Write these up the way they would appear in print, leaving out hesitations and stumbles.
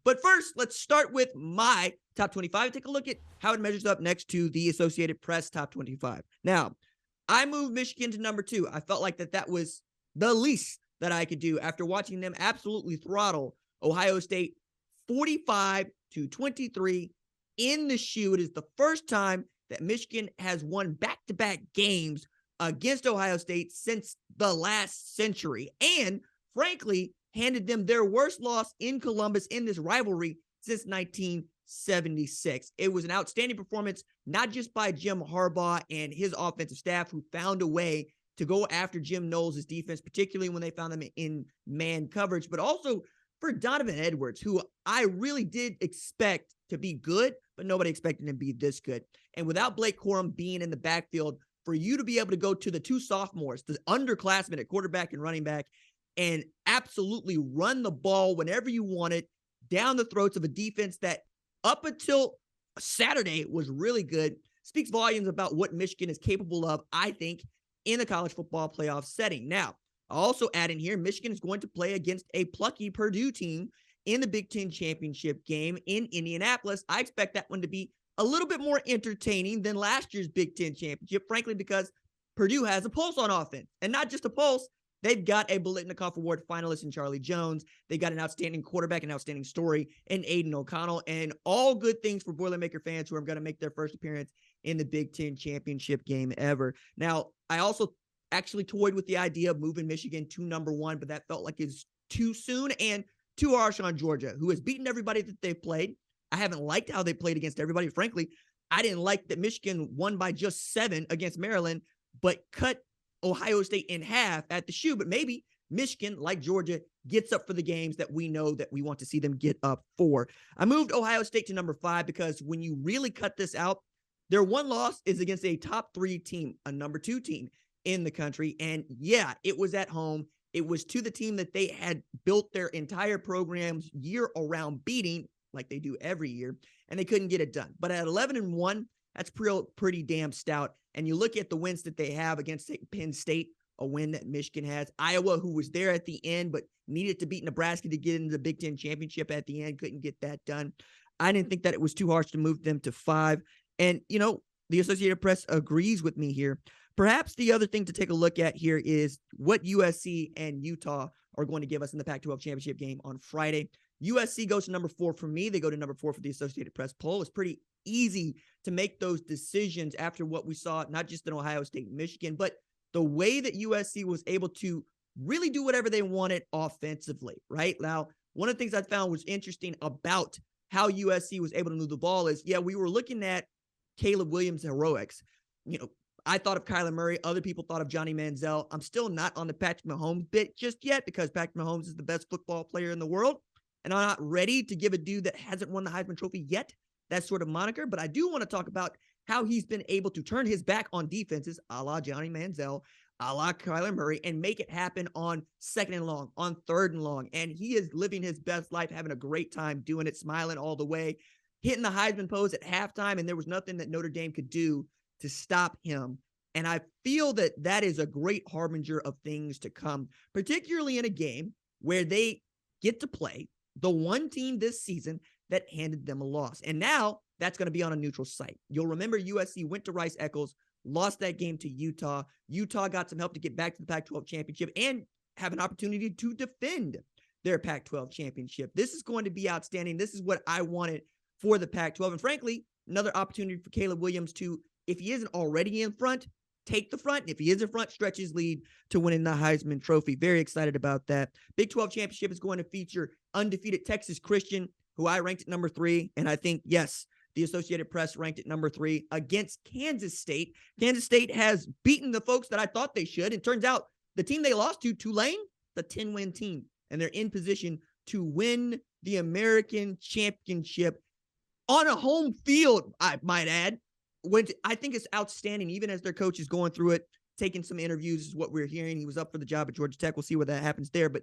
But first, let's start with my top 25. Take a look at how it measures up next to the Associated Press top 25. Now, I moved Michigan to number 2. I felt like that was the least that I could do after watching them absolutely throttle Ohio State 45-23 in the shoe. It is the first time that Michigan has won back-to-back games against Ohio State since the last century, and frankly, handed them their worst loss in Columbus in this rivalry since 1976. It was an outstanding performance, not just by Jim Harbaugh and his offensive staff, who found a way to go after Jim Knowles' defense, particularly when they found them in man coverage, but also for Donovan Edwards, who I really did expect to be good, but nobody expected him to be this good. And without Blake Corum being in the backfield, for you to be able to go to the two sophomores, the underclassmen at quarterback and running back, and absolutely run the ball whenever you want it down the throats of a defense that up until Saturday was really good, speaks volumes about what Michigan is capable of, I think, in the college football playoff setting. Now, I'll also add in here, Michigan is going to play against a plucky Purdue team in the Big Ten championship game in Indianapolis. I expect that one to be a little bit more entertaining than last year's Big Ten championship, frankly, because Purdue has a pulse on offense, and not just a pulse. They've got a Biletnikoff Award finalist in Charlie Jones. They got an outstanding quarterback, an outstanding story in Aiden O'Connell, and all good things for Boilermaker fans who are going to make their first appearance in the Big Ten championship game ever. Now, I also actually toyed with the idea of moving Michigan to number 1, but that felt like it's too soon and too harsh on Georgia, who has beaten everybody that they've played. I haven't liked how they played against everybody. Frankly, I didn't like that Michigan won by just 7 against Maryland, but cut Ohio State in half at the shoe. But maybe Michigan, like Georgia, gets up for the games that we know that we want to see them get up for. I moved Ohio State to number 5 because when you really cut this out, their one loss is against a top 3 team, a number 2 team in the country. And yeah, it was at home. It was to the team that they had built their entire programs year around beating, like they do every year, and they couldn't get it done. But at 11-1, that's pretty damn stout. And you look at the wins that they have against Penn State, a win that Michigan has. Iowa, who was there at the end, but needed to beat Nebraska to get into the Big Ten championship at the end, couldn't get that done. I didn't think that it was too harsh to move them to 5. And, you know, the Associated Press agrees with me here. Perhaps the other thing to take a look at here is what USC and Utah are going to give us in the Pac-12 championship game on Friday. USC goes to number 4 for me. They go to number 4 for the Associated Press poll. It's pretty easy to make those decisions after what we saw, not just in Ohio State and Michigan, but the way that USC was able to really do whatever they wanted offensively, right? Now, one of the things I found was interesting about how USC was able to move the ball is, yeah, we were looking at Caleb Williams' heroics. You know, I thought of Kyler Murray. Other people thought of Johnny Manziel. I'm still not on the Patrick Mahomes bit just yet because Patrick Mahomes is the best football player in the world. And I'm not ready to give a dude that hasn't won the Heisman Trophy yet that sort of moniker. But I do want to talk about how he's been able to turn his back on defenses, a la Johnny Manziel, a la Kyler Murray, and make it happen on 2nd and long, on 3rd and long. And he is living his best life, having a great time doing it, smiling all the way, hitting the Heisman pose at halftime. And there was nothing that Notre Dame could do to stop him. And I feel that that is a great harbinger of things to come, particularly in a game where they get to play the one team this season that handed them a loss. And now that's going to be on a neutral site. You'll remember USC went to Rice-Eccles, lost that game to Utah. Utah got some help to get back to the Pac-12 championship and have an opportunity to defend their Pac-12 championship. This is going to be outstanding. This is what I wanted for the Pac-12. And frankly, another opportunity for Caleb Williams to, if he isn't already in front, take the front. And if he is in front, stretch his lead to winning the Heisman Trophy. Very excited about that. Big 12 championship is going to feature undefeated Texas Christian, who I ranked at number 3. And I think, yes, the Associated Press ranked at number 3 against Kansas State. Kansas State has beaten the folks that I thought they should. It turns out the team they lost to, Tulane, the 10-win team. And they're in position to win the American Championship on a home field, I might add. When I think it's outstanding, even as their coach is going through it, taking some interviews is what we're hearing. He was up for the job at Georgia Tech. We'll see what that happens there. But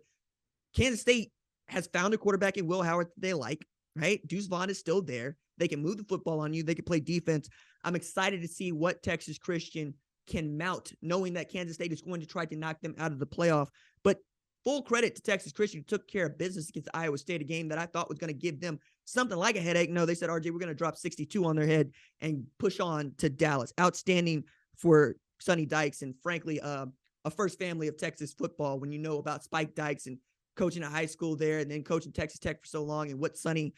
Kansas State has found a quarterback in Will Howard that they like, right? Deuce Vaughn is still there. They can move the football on you. They can play defense. I'm excited to see what Texas Christian can mount, knowing that Kansas State is going to try to knock them out of the playoff. But full credit to Texas Christian, who took care of business against Iowa State, a game that I thought was going to give them something like a headache. No, they said, RJ, we're going to drop 62 on their head and push on to Dallas. Outstanding for Sonny Dykes, and frankly, a first family of Texas football when you know about Spike Dykes and coaching a high school there and then coaching Texas Tech for so long and what Sonny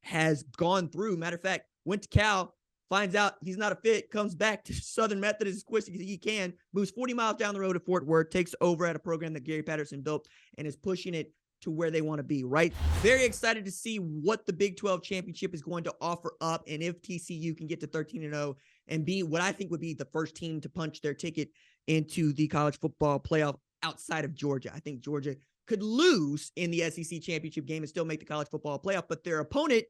has gone through. Matter of fact, went to Cal, finds out he's not a fit, comes back to Southern Methodist as quick as he can, moves 40 miles down the road to Fort Worth, takes over at a program that Gary Patterson built, and is pushing it to where they want to be, right? Very excited to see what the Big 12 championship is going to offer up, and if TCU can get to 13-0 and be what I think would be the first team to punch their ticket into the college football playoff outside of Georgia. I think Georgia could lose in the SEC championship game and still make the college football playoff, but their opponent,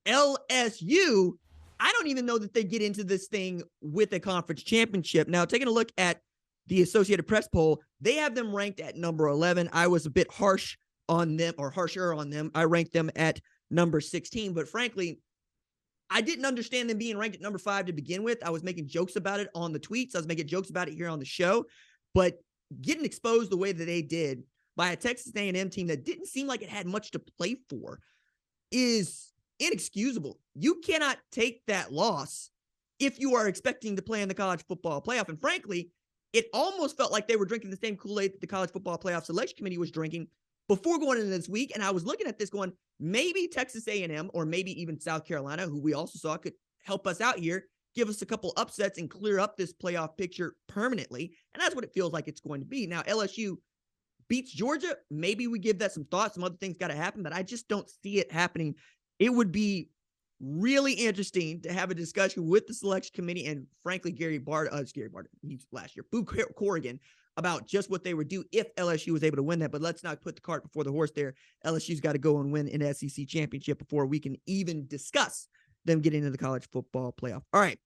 LSU, I don't even know that they get into this thing with a conference championship. Now, taking a look at the Associated Press poll, they have them ranked at number 11. I was a bit harsh on them, or harsher on them. I ranked them at number 16, but frankly, I didn't understand them being ranked at number 5 to begin with. I was making jokes about it on the tweets. I was making jokes about it here on the show, but getting exposed the way that they did by a Texas A&M team that didn't seem like it had much to play for is inexcusable. You cannot take that loss if you are expecting to play in the college football playoff. And frankly, it almost felt like they were drinking the same Kool-Aid that the college football playoff selection committee was drinking before going into this week. And I was looking at this going, maybe Texas A&M or maybe even South Carolina, who we also saw could help us out here, give us a couple upsets and clear up this playoff picture permanently. And that's what it feels like it's going to be. Now, LSU beats Georgia. Maybe we give that some thought. Some other things got to happen, but I just don't see it happening. It would be really interesting to have a discussion with the selection committee and frankly, Gary Bard, he's last year, Boo Corrigan, about just what they would do if LSU was able to win that. But let's not put the cart before the horse there. LSU's got to go and win an SEC championship before we can even discuss them getting into the college football playoff. All right.